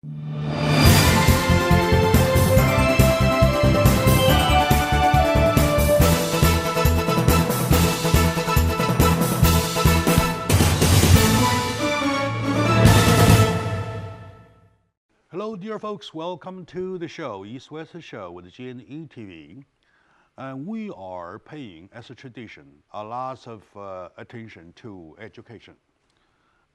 Hello, dear folks. Welcome to the show, East-West Show with G&E TV. We are paying, as a tradition, a lot of attention to education.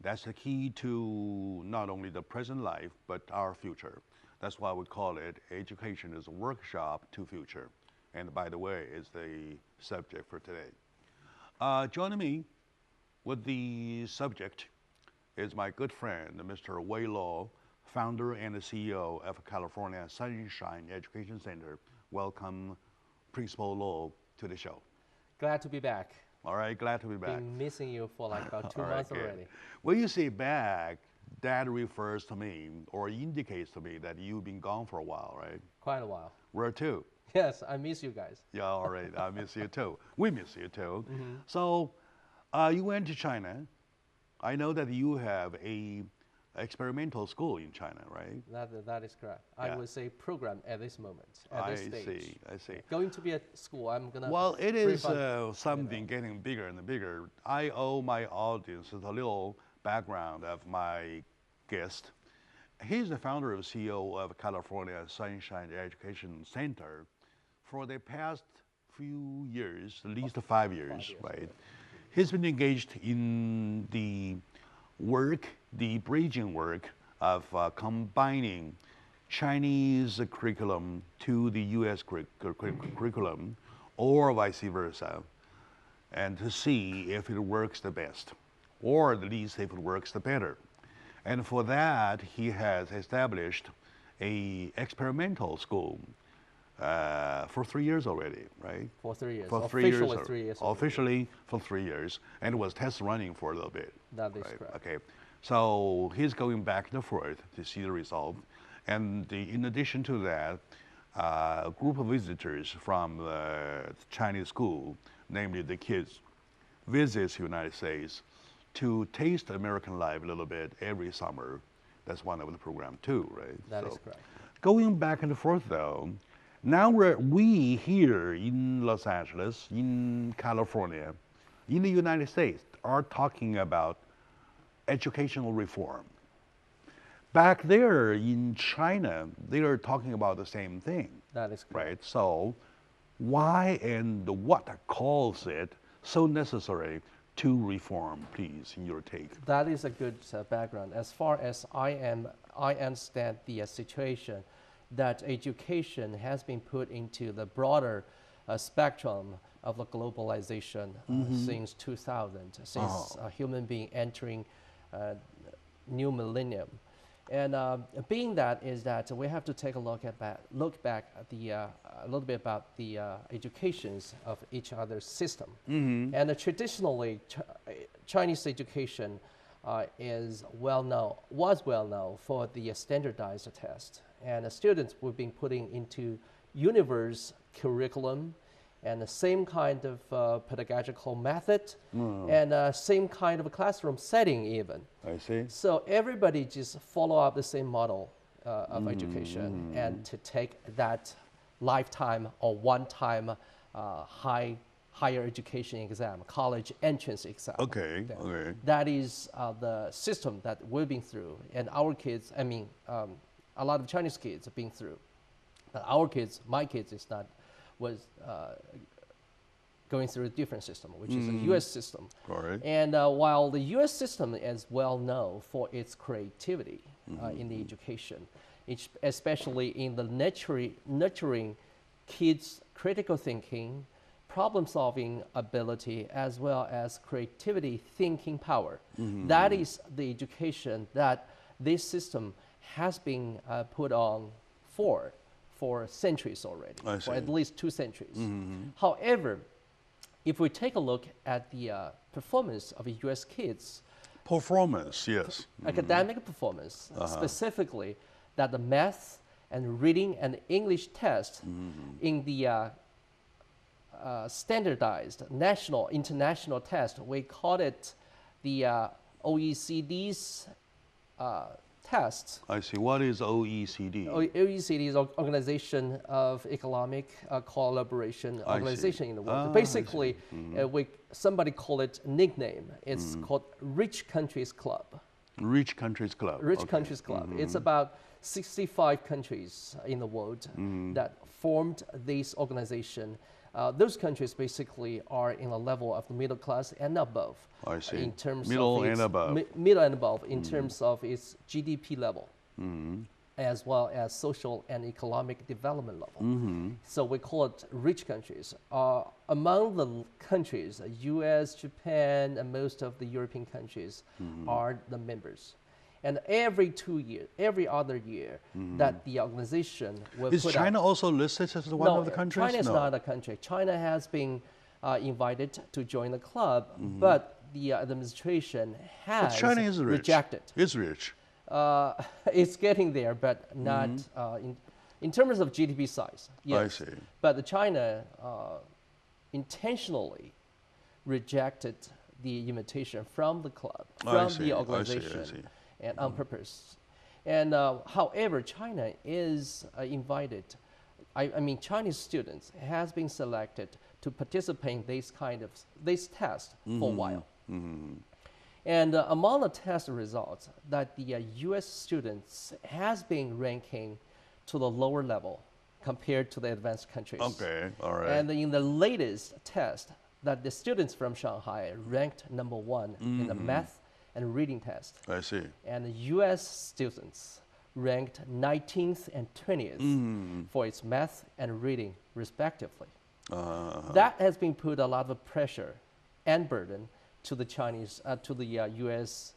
That's the key to not only the present life, but our future. That's why we call it Education is a Workshop to Future. And by the way, is the subject for today. Joining me with the subject is my good friend, Mr. Wei Lo, founder and the CEO of California Sunshine Education Center. Welcome, Principal Lo, to the show. Glad to be back. All right, glad to be back. Been missing you for like about 2 months already. When you say back, that refers to me or indicates to me that you've been gone for a while, right? Quite a while. Where to? Yes, I miss you guys. Yeah, all right, I miss you too. We miss you too. So, you went to China. I know that you have a experimental school in China, right? That is correct. Yeah. I would say program at this moment, at this stage. I see. Going to be at school, I'm gonna. Well, it is something getting bigger and bigger. I owe my audience a little background of my guest. He's the founder and CEO of California Sunshine Education Center for the past few years, at least 5 years, right? He's been engaged in the work, the bridging work of combining Chinese curriculum to the U.S. curriculum, or vice versa, and to see if it works the best, or at least if it works the better. And for that, he has established a experimental school for 3 years already, right? For 3 years. For Officially 3 years. Officially for 3 years, and it was test running for a little bit. That is right? correct. Okay, so he's going back and forth to see the result, and in addition to that, a group of visitors from the Chinese school, namely the kids, visits the United States to taste American life a little bit every summer. That's one of the program too, right? That is correct. Going back and forth though, now we here in Los Angeles, in California, in the United States, are talking about educational reform. Back there in China, they are talking about the same thing. That is correct. Right? So why and what calls it so necessary to reform, please, in your take? That is a good background. As far as I understand the situation, that education has been put into the broader spectrum of the globalization since 2000, since human being entering new millennium. And being that is that we have to take a look back at the a little bit about the educations of each other's system. And traditionally, Chinese education was well known for the standardized test, and the students were being putting into universe curriculum and the same kind of pedagogical method and same kind of classroom setting even. I see. So everybody just follow up the same model of education and to take that lifetime or one-time higher education exam, college entrance exam. Okay, okay. That is the system that we've been through, and our kids, I mean, a lot of Chinese kids have been through. But our kids, my kids, was going through a different system, which is a U.S. system. All right. And while the U.S. system is well known for its creativity in the education, especially in the nurturing kids' critical thinking, problem-solving ability, as well as creativity thinking power. That is the education that this system has been put on for centuries already, for at least 2 centuries. However, if we take a look at the performance of U.S. kids, Performance, yes. Academic performance, specifically that the math and reading and English test in the standardized national, international test, we call it the OECD's tests. I see. What is OECD? OECD is Organization of Economic Collaboration I see. Organization in the world. Ah, I Basically, see. somebody call it nickname. It's called Rich Countries Club. Rich Countries Club. Rich Okay. Countries Club. It's about 65 countries in the world that formed this organization. Those countries basically are in a level of the middle class and above. I see. In terms Middle of its and above. Middle and above in terms of its GDP level, as well as social and economic development level. So we call it rich countries. Among the countries, U.S., Japan, and most of the European countries are the members. And every 2 years, every other year, that the organization will Is put China out, also listed as one of the countries? China is No. not a country. China has been invited to join the club, but the administration has China is rich. rejected. It's rich. It's getting there, but not in terms of GDP size. Yes. I see. But China intentionally rejected the invitation from the club, from see, the I organization, see. and on purpose. And however, China is invited. I mean, Chinese students has been selected to participate in this test for a while. And among the test results, that the U.S. students has been ranking to the lower level compared to the advanced countries. Okay, all right. And in the latest test, that the students from Shanghai ranked #1 in the math and reading test. I see. And the U.S. students ranked 19th and 20th for its math and reading, respectively. That has been put a lot of pressure and burden to the Chinese, to the U.S.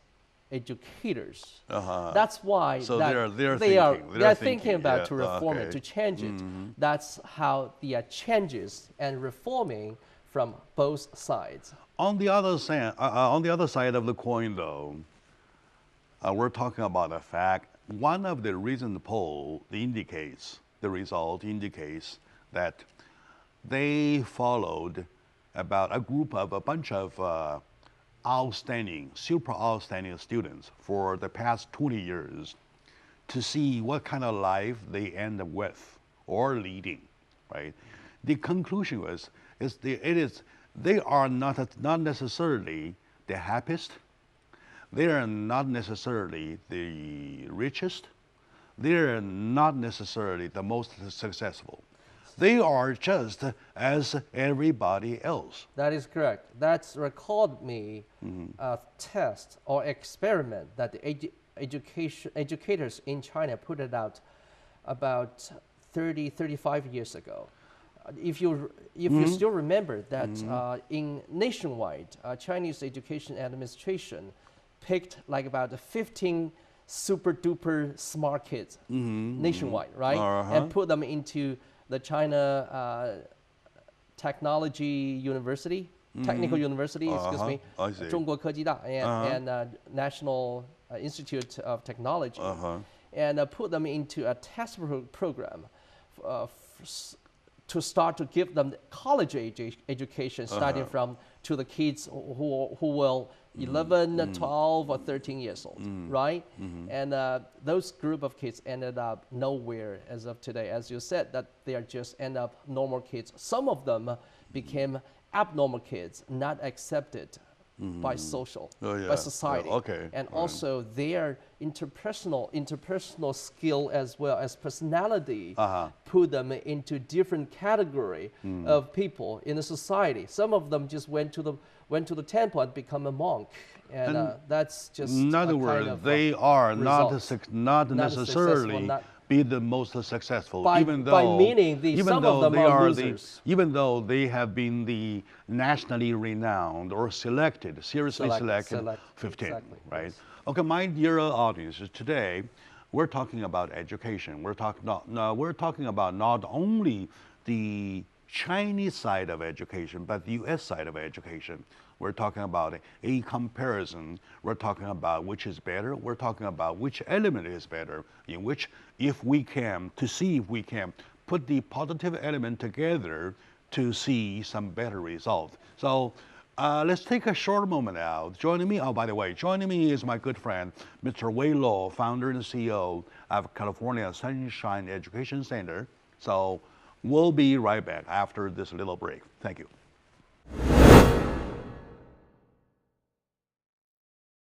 educators. That's why So that they're thinking about yeah, to reform it, okay. to change it. That's how the changes and reforming from both sides. On the other side of the coin, though, we're talking about a fact. One of the recent poll indicates, the result indicates that they followed about a bunch of outstanding, super outstanding students for the past 20 years to see what kind of life they end up with or leading, right? The conclusion was, they are not necessarily the happiest, they are not necessarily the richest, they are not necessarily the most successful. They are just as everybody else. That is correct. That's recalled me a test or experiment that the educators in China put it out about 35 years ago. If you still remember that in nationwide, Chinese education administration picked like about 15 super duper smart kids nationwide, right? And put them into the China Technology University, Technical University, excuse me, I see. 中国科技大 and National Institute of Technology, and put them into a test program to start to give them college education, starting from to the kids who will 11, 12, or 13 years old, right? And those group of kids ended up nowhere as of today. As you said, that they are just end up normal kids. Some of them became abnormal kids, not accepted by by society. And also their interpersonal skill as well as personality put them into different category of people in the society. Some of them just went to the temple and become a monk, and that's just in other words, they are not necessarily be the most successful, even though even though they have been the nationally renowned or seriously selected 15, exactly, right? Yes. Okay, my dear audience, today we're talking about education. We're talking about not only the Chinese side of education, but the U.S. side of education. We're talking about a comparison. We're talking about which is better. We're talking about which element is better, in which if we can put the positive element together to see some better result. So Let's take a short moment now. Joining me, oh, by the way, joining me is my good friend, Mr. Wei Lo, founder and CEO of California Sunshine Education Center. So we'll be right back after this little break. Thank you.